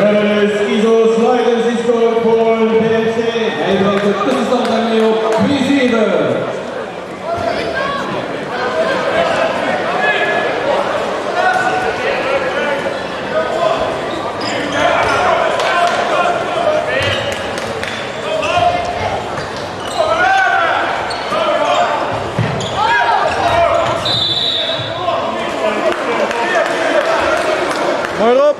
Die scoort voor de BFC. Hij brengt de tussenstand daarmee op 3-7. Mooi Rob!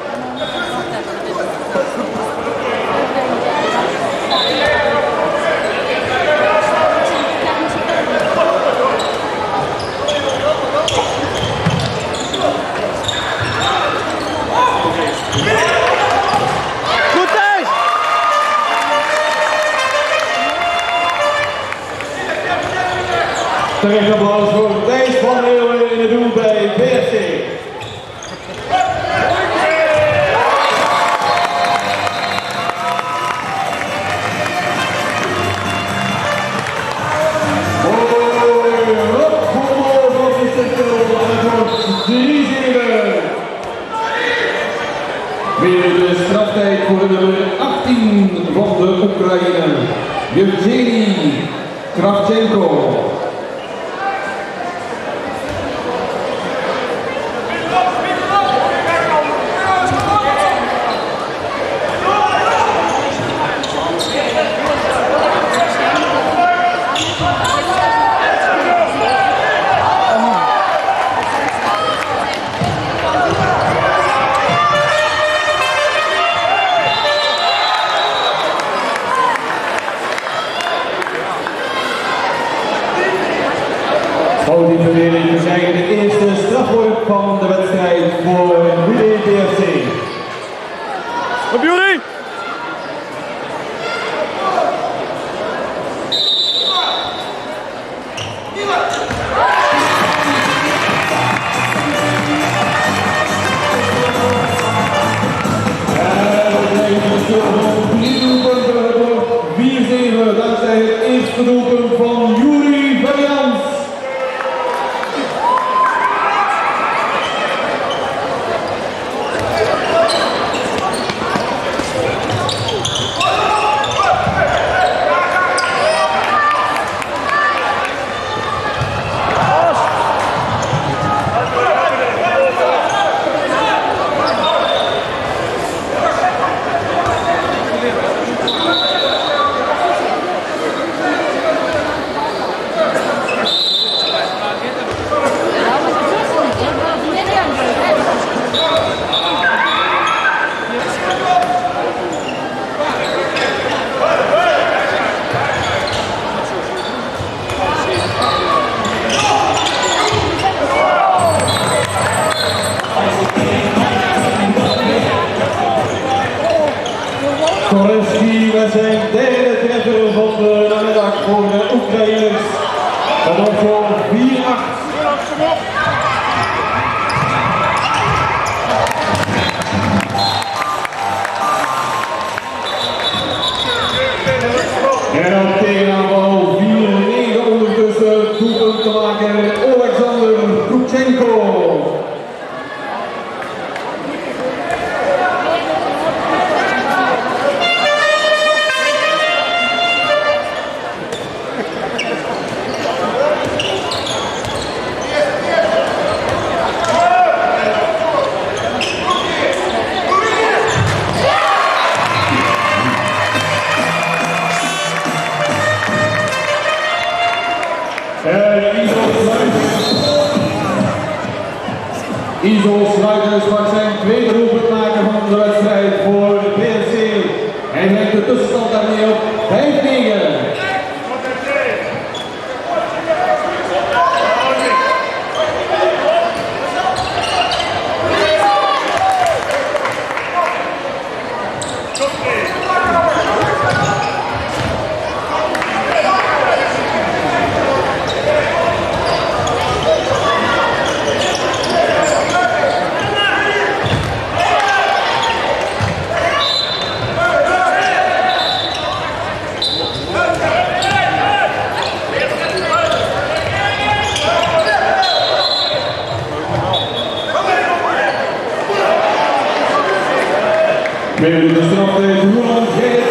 Goed Thijs! Terecht applaus voor Thijs van Leeuwen in het doel bij BFC. Weer de straftijd voor de nummer 18 van de Oekraïne, Kravchenko. Bydivelnyk verzeigen de eerste strafworp van de wedstrijd voor Budé BFC. Op jullie! Dankzij het eerste doelpunt van Bydivelnyk. Met zijn derde treffer van de namiddag voor de Oekraïners. En dan voor 4-8. En op tegenaanval 4-9 ondertussen doelpunt te maken Kravchenko. Sluiters mag zijn tweede doelpunt maken van de wedstrijd voor de BFC. Hij brengt de tussenstand daarmee op 5-9. 2 minuten straftijd, Harold Nusser.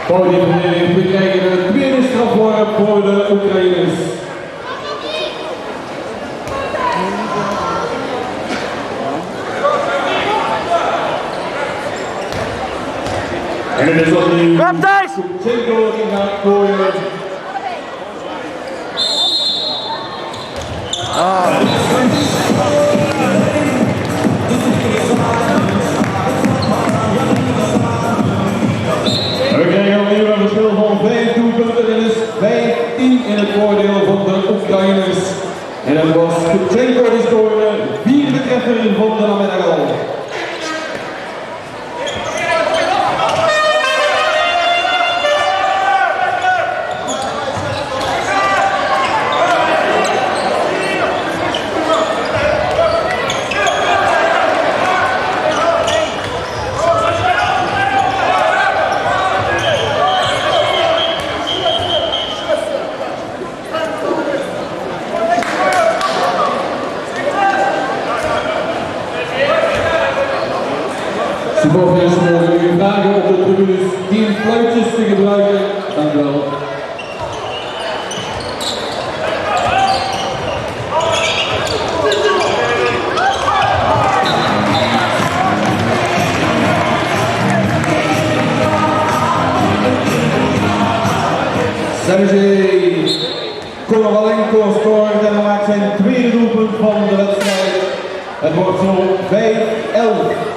Bydivelnyk, we krijgen de tweede strafworp voor de Oekraïense. En het is opnieuw Centro die gaat gooien. We krijgen opnieuw een verschil van 5 doelpunten. Het is 15 in het voordeel van de Oekraïners. En dat was Centro die scoorde, 4e treffer van de namiddag al. Supporters mogen u vragen op de tribunes 10 fluitjes te gebruiken. Dank u wel. Sergej Kovalenko scoort en maakt zijn tweede doelpunt van de wedstrijd. Het wordt zo 5-11.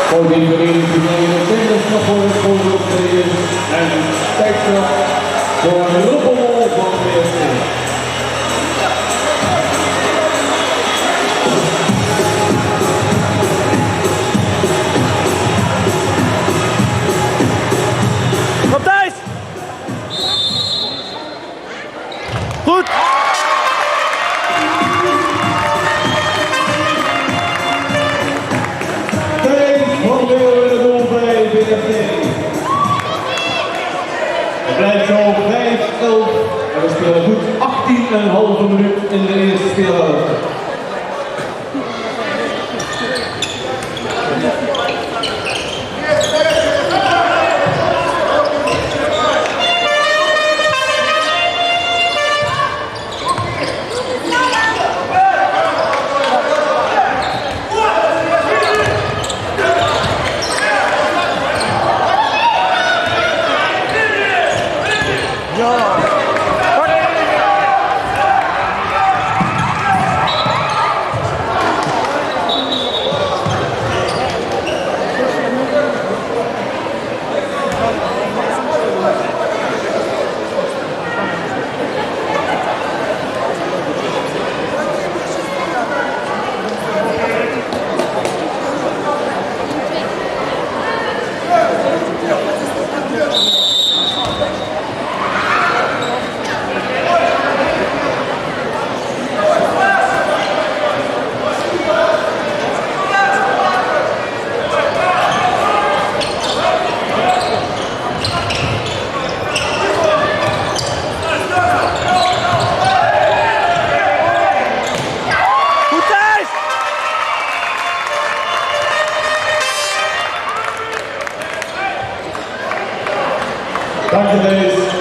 Voor die vereniging de tegenstander voor de Oekraïense en tijdstraf voor de Roppel van BFC. Goed! Het blijft zo 5-11 en we spelen goed 18,5 minuut in de eerste speelhelft. geweest.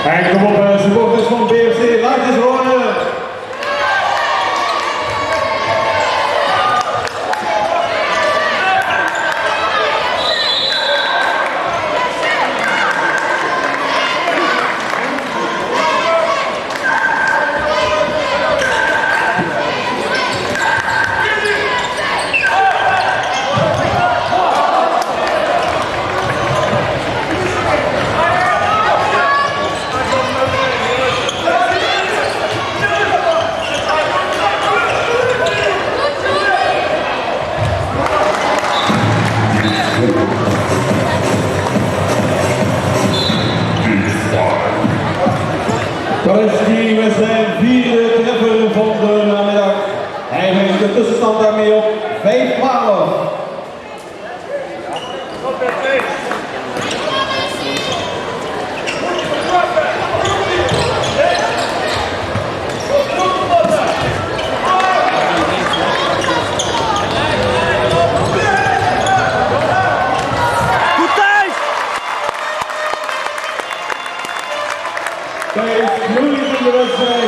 En kom op, supporters van BFC, laat eens horen. Koreski met zijn vierde treffer van de namiddag. Hij brengt de tussenstand daarmee op 5-12. Hij is moeilijk in de wedstrijd.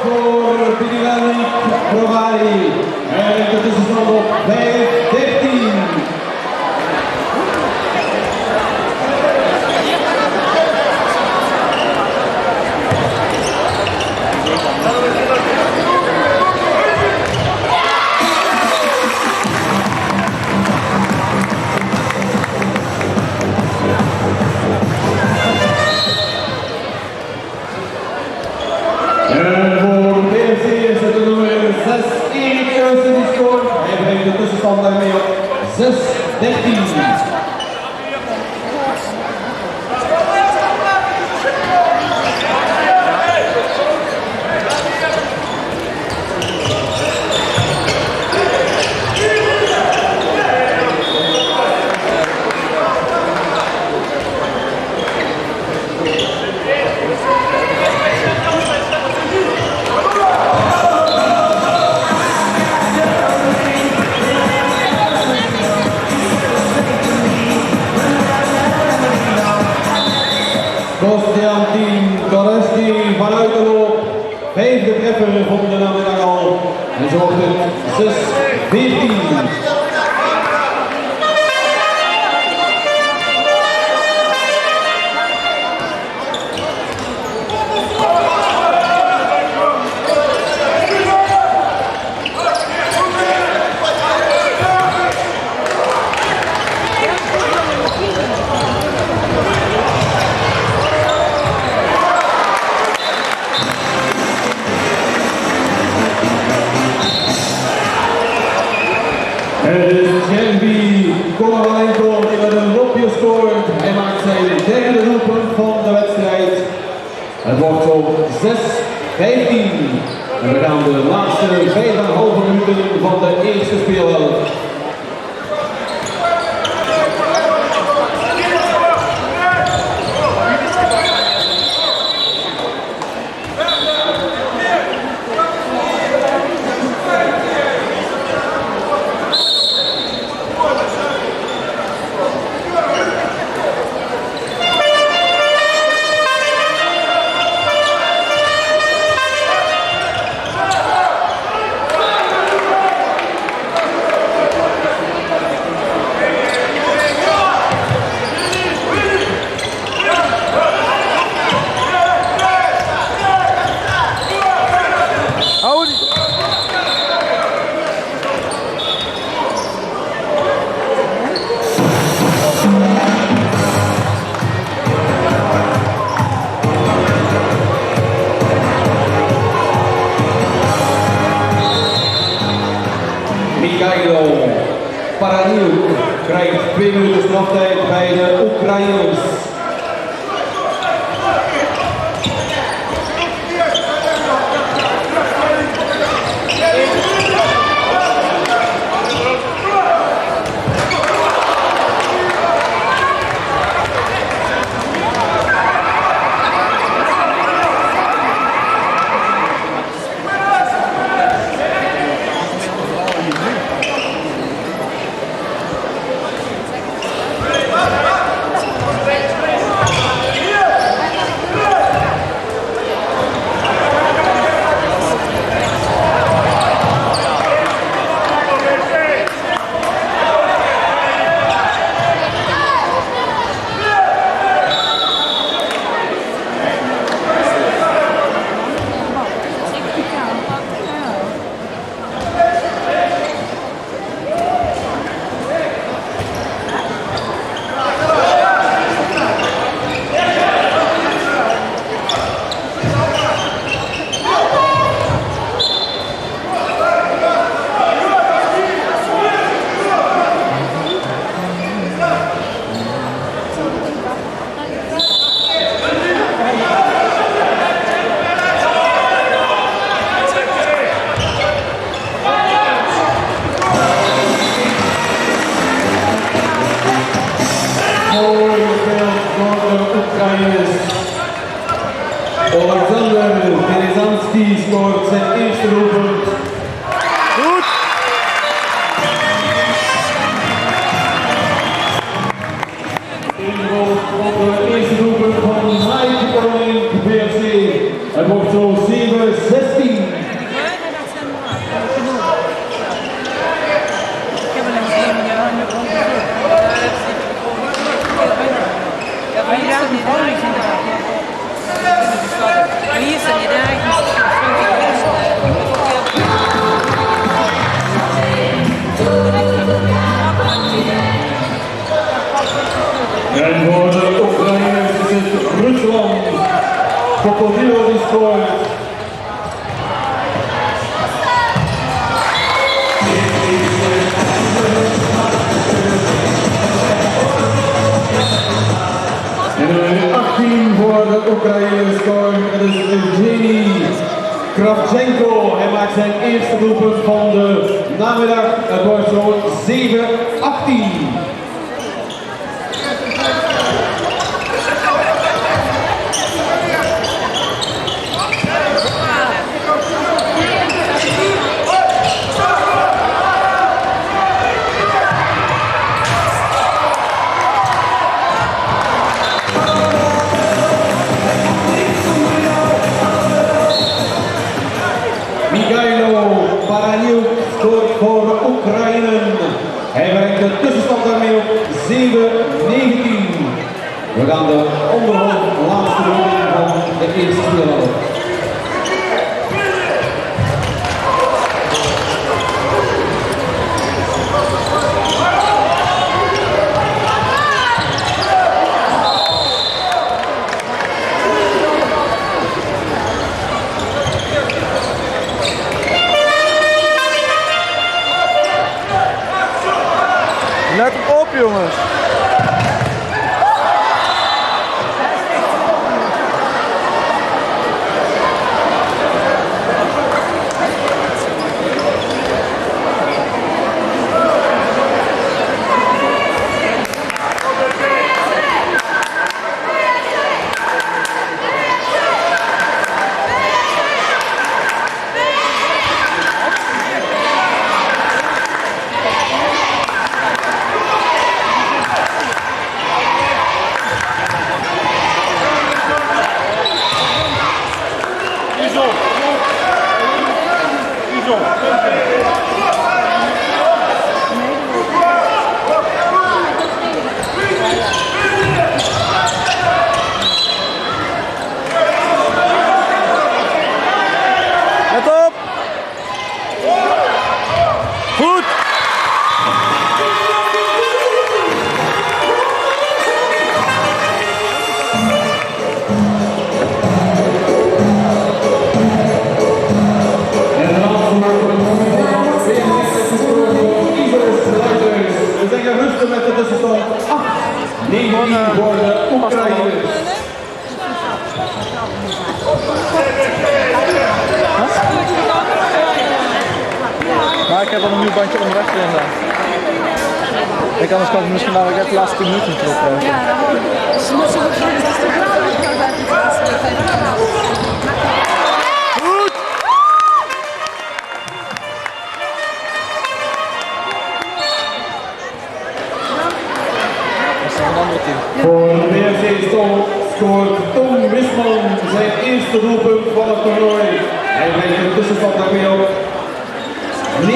Voor Bydivelnyk Brovary. En de tussenstand op 5-13. De tussenstand daarmee op 6-13. Koreski vanuit de loop, vijfde treffer van de namiddag al. En zo wordt het 6-14. Het is geen die met een lopje scoort. Hij maakt zijn derde doelpunt van de wedstrijd. Het wordt zo 6-15. En we gaan de laatste 5,5 minuten van de eerste speelhelft. Mikhailo Paraniuk krijgt 2 minuten straftijd bij de Oekraïense. Scoort zijn eerste doelpunt. Goed! Op het eerste doelpunt van Bydivelnyk BFC. Het wordt zo 7-16. En voor de Oekraïense is het Rusland. Kopodilo die scoort. En nummer 18 voor de Oekraïne scoort. Dat is Kravchenko. Hij maakt zijn eerste doelpunt van de namiddag. Het wordt zo 7-18. Mikhailo Paraniuk scoort voor Oekraïne. Hij brengt de tussenstand daarmee op 7-19. We gaan de onderhoud laatste ronde van de eerste speelronde. Let op, jongens! Maar ik heb al een nieuw bandje onderweg erin gedaan. Ik anders kan ik misschien namelijk even de laatste 10 minuten terug krijgen. Ja, dus moet ze ook zeggen, het is toch wel leuk dat het de laatste 5 minuten. Goed! Dat is een ander team. Voor de BFC scoort Tom Wisman zijn eerste doelpunt van het toernooi. Hij brengt de tussenstand daarmee op 9-19.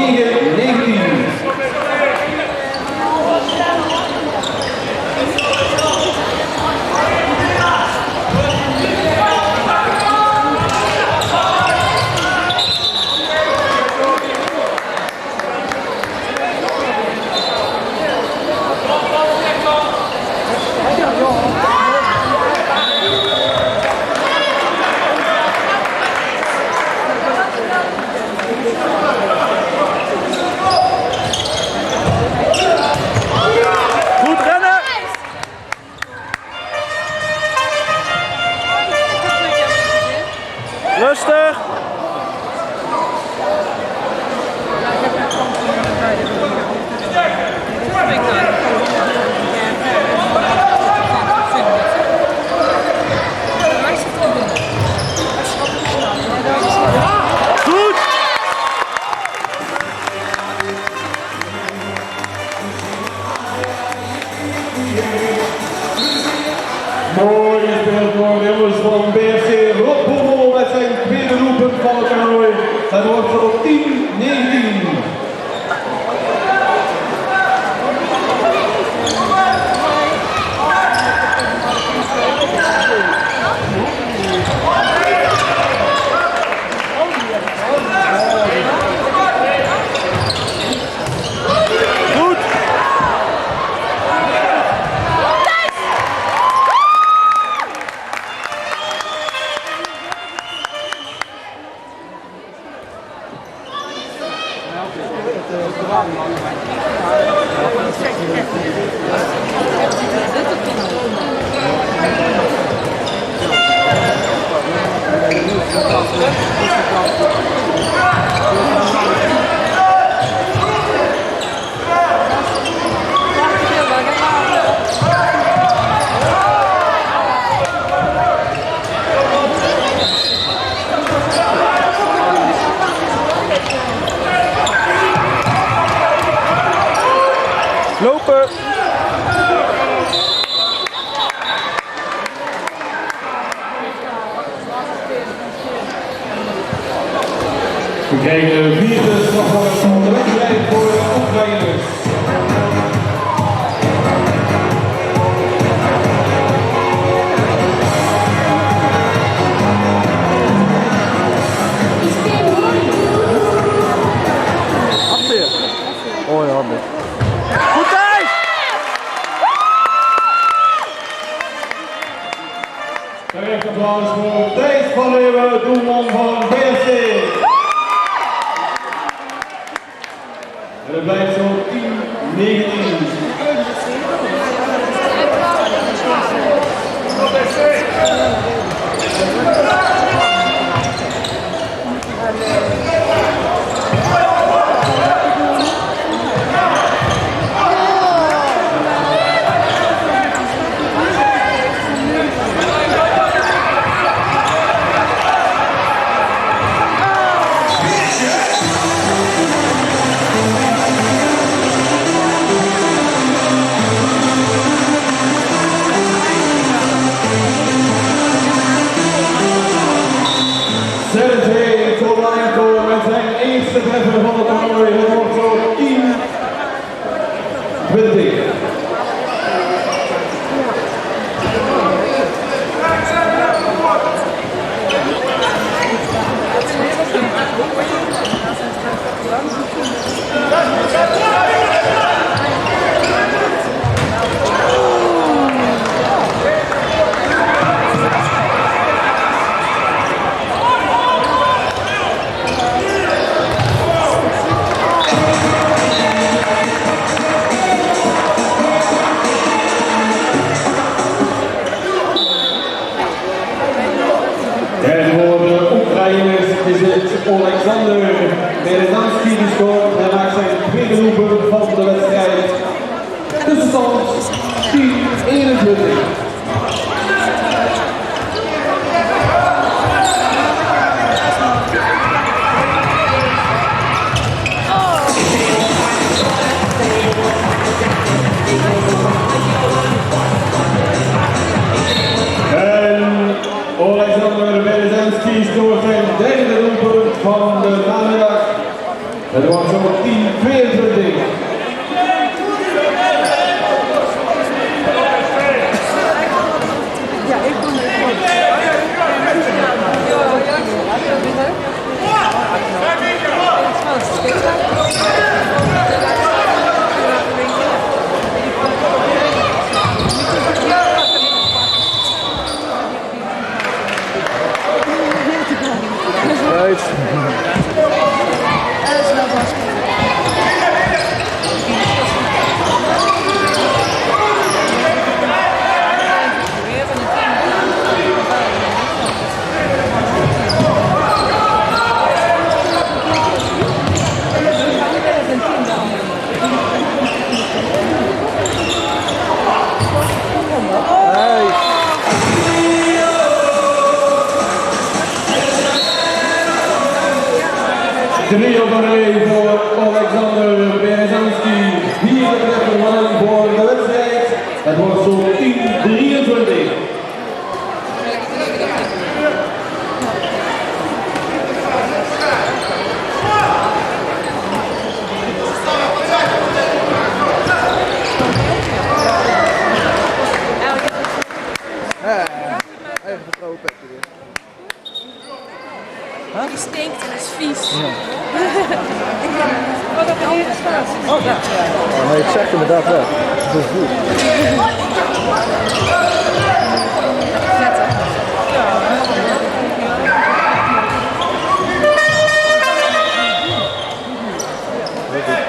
Goed rennen! Rustig! Goed! Mooi gespeeld door de jongens van BFC Rotterdam met zijn tweede doelpunt van het toernooi. Het wordt op 10-19. Goed! Lopen! We krijgen de vierde slagveld van de wedstrijd voor de Oekraïense. Afzeer! Oh ja, goed. Goed Thijs! Terecht applaus voor Thijs van Leeuwen, doelman van BFC. En het blijft zo 10-19. Met zijn eerste treffer van het toernooi, het wordt zo 10-20. En voor de Oekraïners is het Alexander Berezanski die scoort. tweede doelpunt van de wedstrijd. Tussenstand 10-21. Bydivelnyk scoort zijn derde doelpunt van de namiddag. Het wordt zo 10-22. Drie op een rij voor Bydivelnyk, vierde treffer voor de wedstrijd. Het wordt zo 10-23. Even de trouwe petje weer. Die stinkt en is vies. Ja. Wat op de hele staat. Oh ja. Ja, maar ik zeg inderdaad wel. Dat is goed. Vet hè?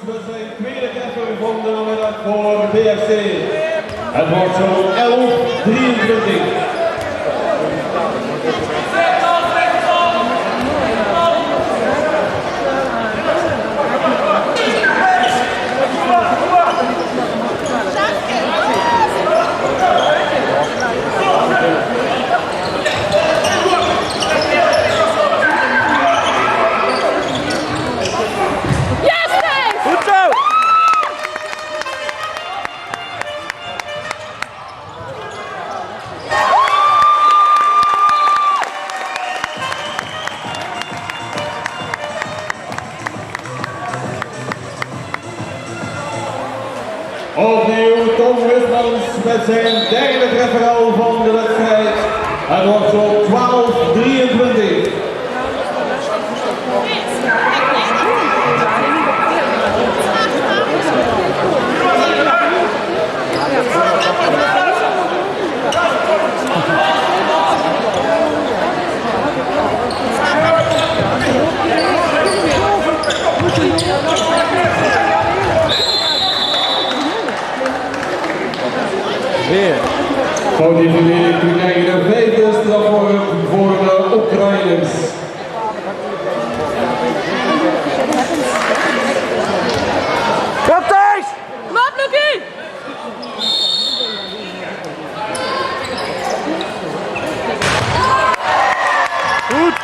Met zijn tweede treffer van de namiddag voor BFC. Het wordt zo 11-23. Opnieuw Tom Wismans met zijn derde treffer al van de wedstrijd. Het wordt zo 12-23. Voor die verdeling krijgen de vijfde strafworp voor de Oekraïense. Kapteins! Makkelijke! Goed!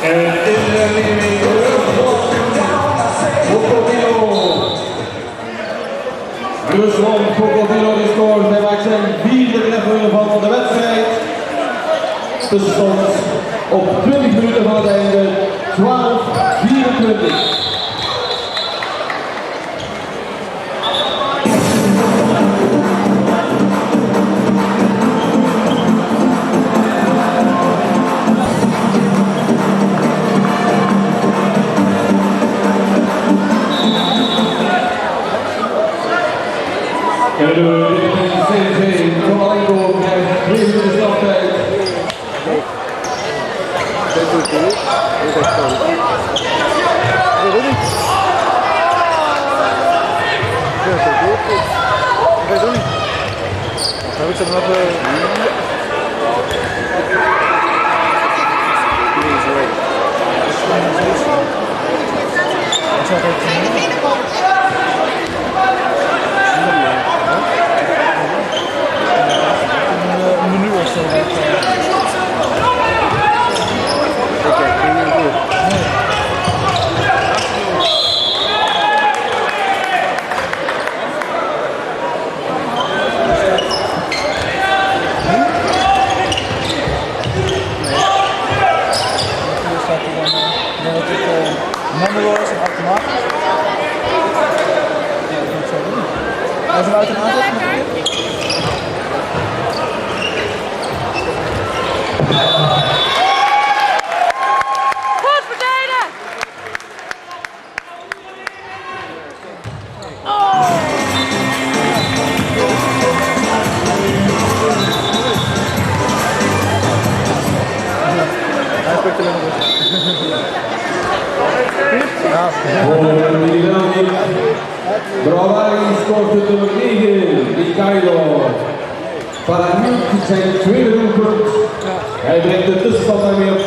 En in de leiding Rusland Krokodilo scoort, hij maakt zijn vierde treffer van de wedstrijd. Tussenstand op 20 minuten van het einde, 12-24. En de CNV van Allenko krijgt 3 minuten straftijd. Bydivelnyk Brovary scoort het nummer 9, Bydivelnyk zijn tweede doelpunt. Hij brengt de tussenstand daarmee op 12-25.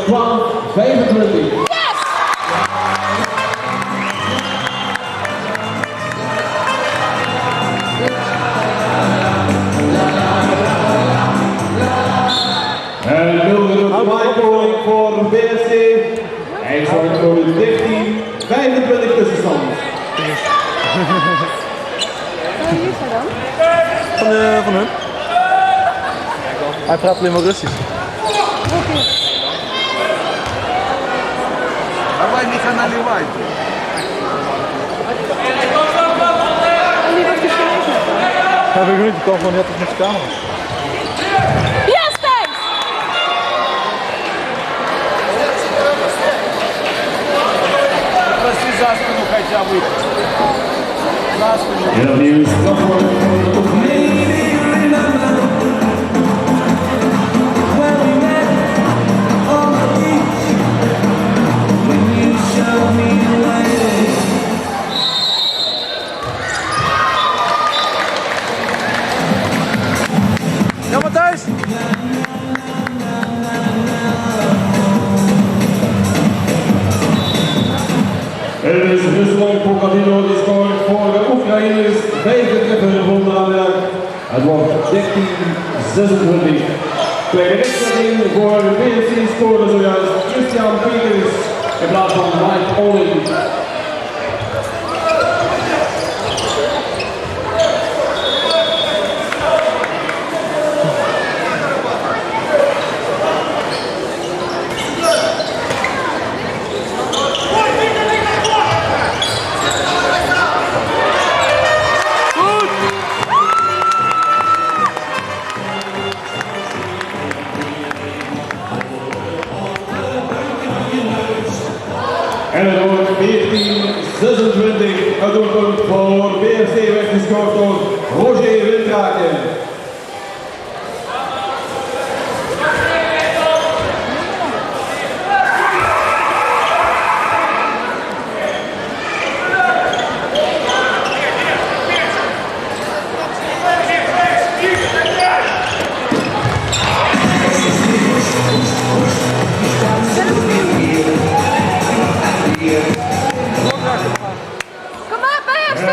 En Michael voor BFC. Hij zorgt voor de 13-25 tussenstand. Van hun. Hij praat alleen maar Russisch. Давай не наливай. Ja, weet ik niet, die kan gewoon net als met zijn camera. Хотя бы. En opnieuw strafworp voor de top 9. Ja, Matthijs! Het is Rusland Krokodilo die scoort voor de Oekraïense vijfde treffer van de namiddag. Het wordt 13-26. Kleine rechtzetting voor de BFC scoorde zojuist Christian Peters in plaats van Mike Olin. En het wordt 14-26. Het doelpunt voor BFC werd gescoord door Roger Windraken. Kom op, BFC!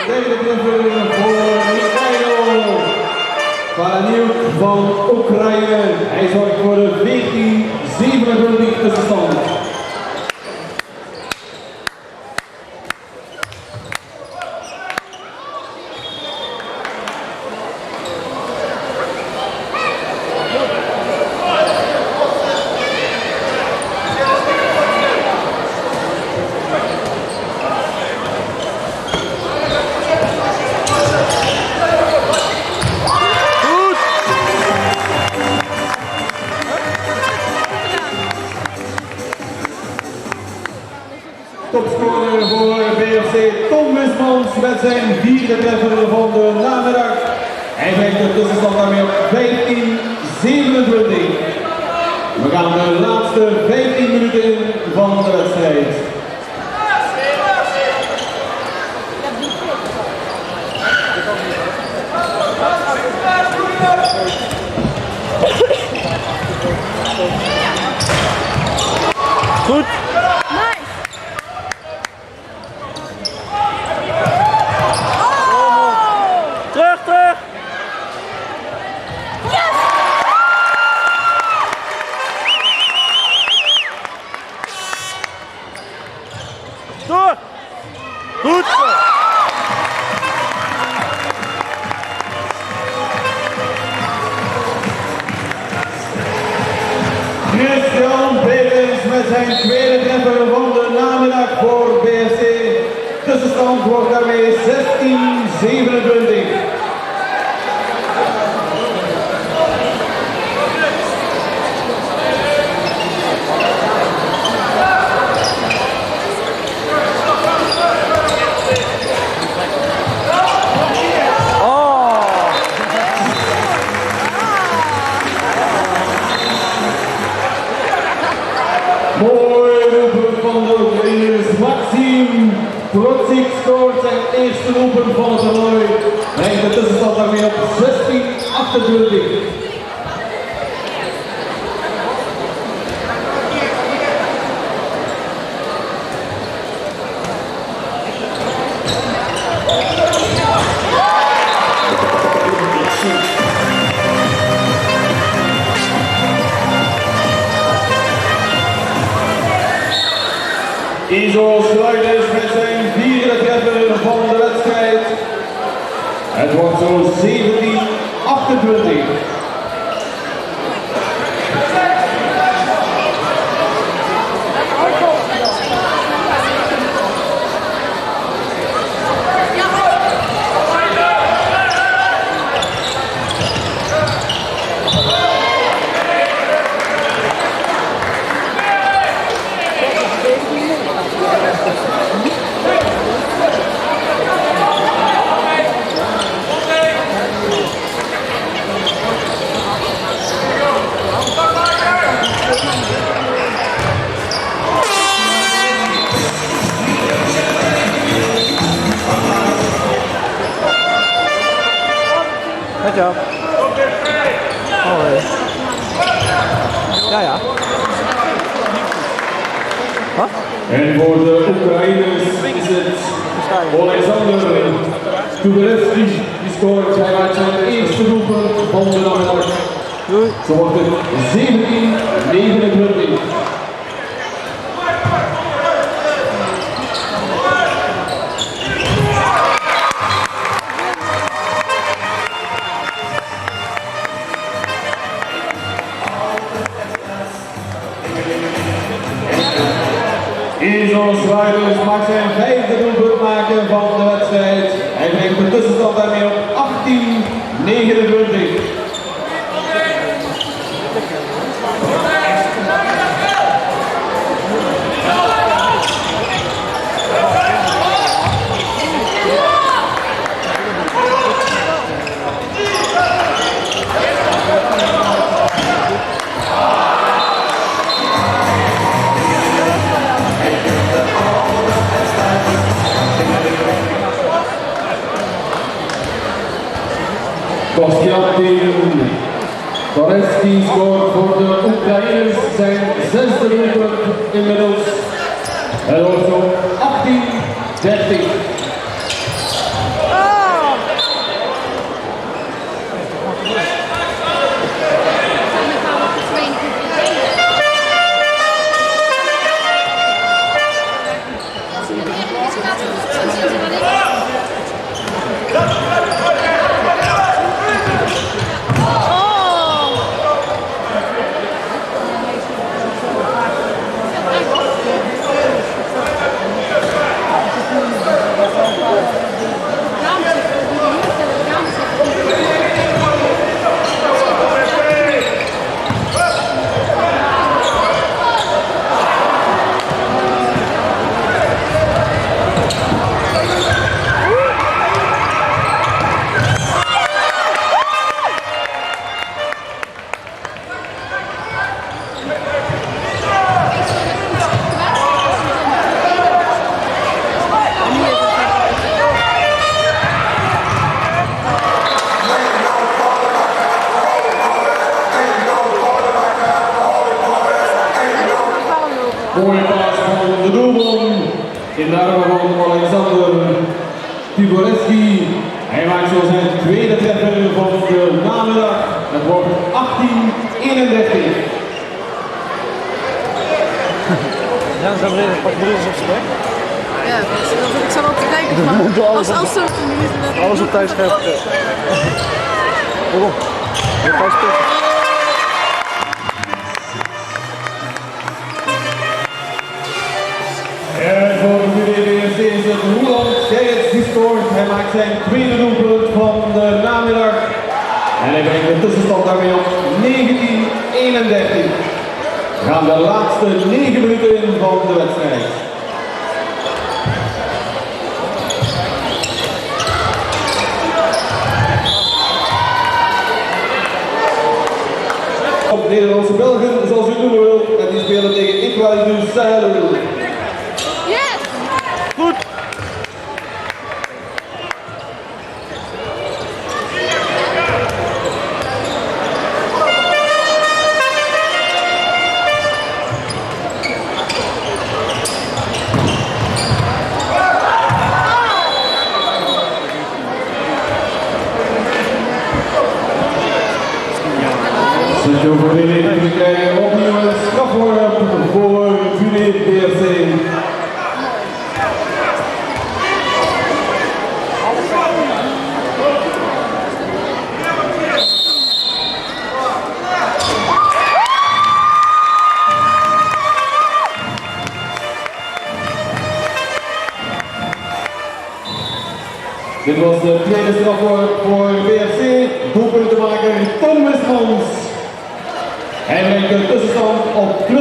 Tweede treffer voor Bydivelnyk van Oekraïne. Hij zorgt voor de 14-27 tussenstand. met zijn vierde treffer van de namiddag. Hij brengt de tussenstand daarmee op 15-27. We gaan de laatste 15 minuten in van de wedstrijd. Goed. Nice. Terug, terug. Door. Goed zo. Tevens met zijn tweede treffer van de namiddag voor BFC. Tussenstand wordt daarmee 16-27. Mooi doelpunt van de Oekraïense Protsik scoort zijn eerste doelpunt van het toernooi. Brengt de tussenstand daarmee op 16-28. Izo Sluiters met zijn vierde treffer van de wedstrijd. Het wordt zo 17-28. Good job. Alweer. Ja, ja. Wat? En voor de Oekraïners is het Alexander Tubelecki die scoort. Hij maakt zijn eerste doelpunt van de namiddag. Zo wordt het 17-29. Izo Sluiters maakt zijn vijfde doelpunt maken van de wedstrijd. Hij brengt de tussenstand daarmee op 18-29. Kostiantin Koreski scoort voor de Oekraïners zijn zesde doelpunt inmiddels. Het wordt zo 18-30. Mooie paas van de doelman in de armen van Alexander Tiboreski. Hij maakt zo zijn tweede treffer van de namiddag. Het wordt 18-31. Ja, ze hebben weer wat broers op spek. Ja, ik zal wel te kijken, maar als ze Alles op thuis scherp. Waarom? Je thuis spelen. En voor de BFC is het Roeland Gerrits die scoort. Hij maakt zijn tweede doelpunt van de namiddag. En hij brengt de tussenstand daarmee op 19-31. We gaan de laatste 9 minuten in van de wedstrijd. Op Nederlandse Belgen, zoals u het noemen wilt, en die spelen tegen Equalius. Yes! Goed! We krijgen opnieuw een strafworp voor Budé BFC. Dit was de tweede strafworp voor BFC. Doelpuntenmaker Tom Wismans. Hij brengt de tussenstand op 20-31.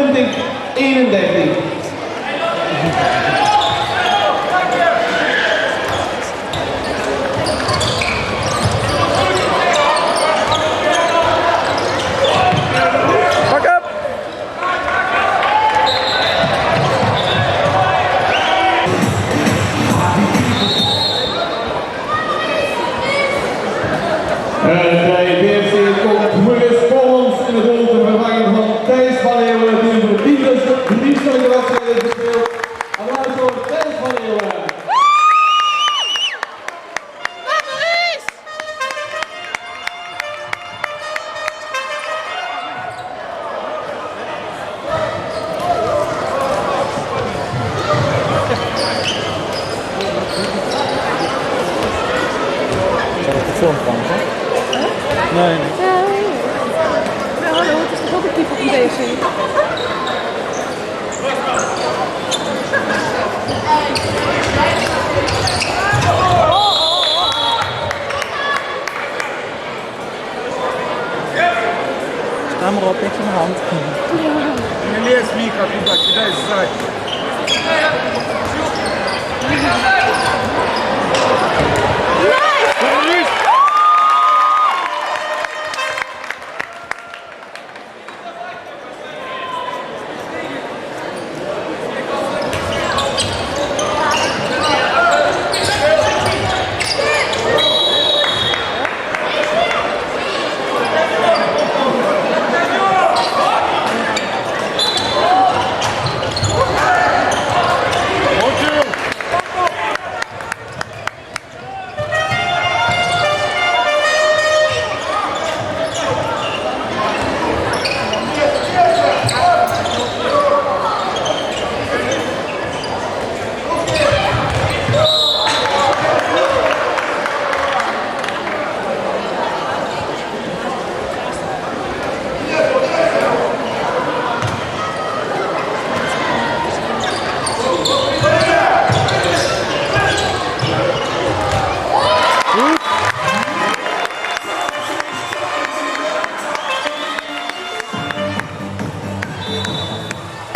Pak hem! En bij BFC komt Willis Collins in de doel te vervangen van Thijs van Leeuwen, die voor de liefste wedstrijd heeft gespeeld. Applaus voor Thijs van Leeuwen. Film trouwens, hè? Nee. Ja, hallo, het is toch ook een type op deze? Sta maar op, niks aan de hand. Не лезь, Миха, туда, кидай сзади.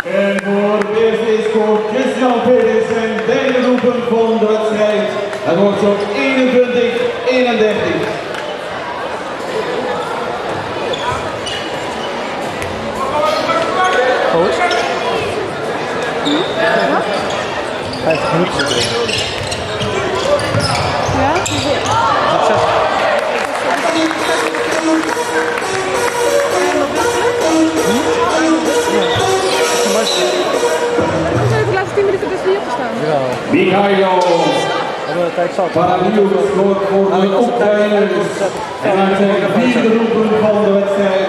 En voor BFC scoort Christian Peters zijn derde doelpunt van de wedstrijd. Het wordt zo 21-31. Goed. 50 minuten zit erin. Ja? Succes. Ja. Michailo. Hebben we de tijd zat. Paradiel gescoord voor de Oekraïeners. En hij zijn vierde doelpunt van de wedstrijd.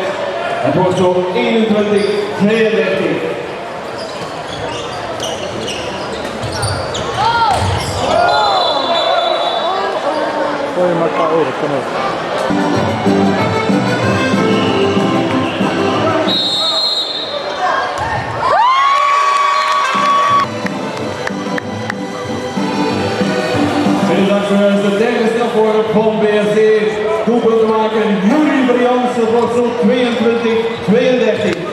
Het wordt zo 21-32. Gooi je maar KO, dat kan ook. Dankzij de derde snelvorm van BFC. Doelpunt te maken Juri Brians. Het wordt zo 22-32.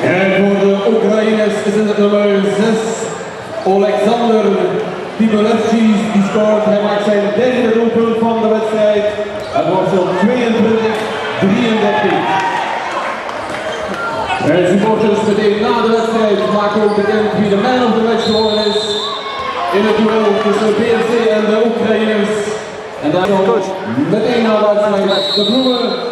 En voor de Oekraïners is het nummer 6, Alexander Bydivelnyk, die scoort. Hij maakt zijn derde doelpunt van de wedstrijd. Het wordt zo 22-33. En supporters meteen na de wedstrijd maken ook bekend wie de man of the match geworden is. In het duel tussen de BFC en de Oekraïners. En daar zal meteen na de wedstrijd de bloemen.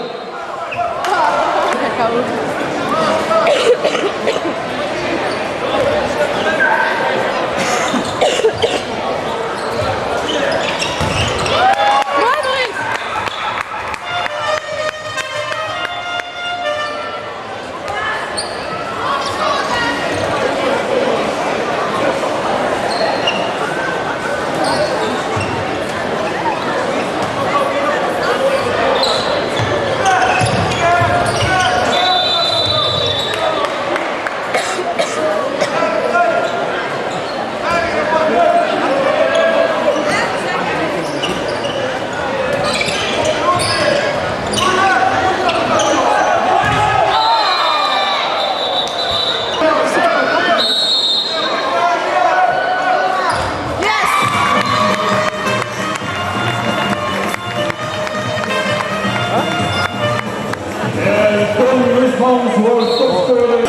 Wordt topscorer.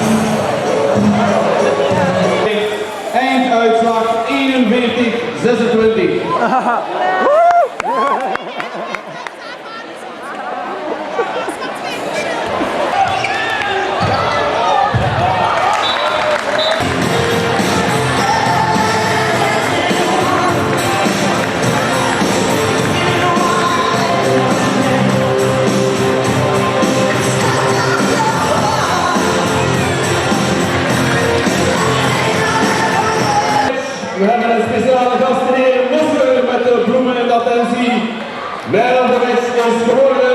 Einduitslag 41-26. We hebben een speciale gast, meneer Nusser, met de bloemen en de attentie. Man of the match is geworden.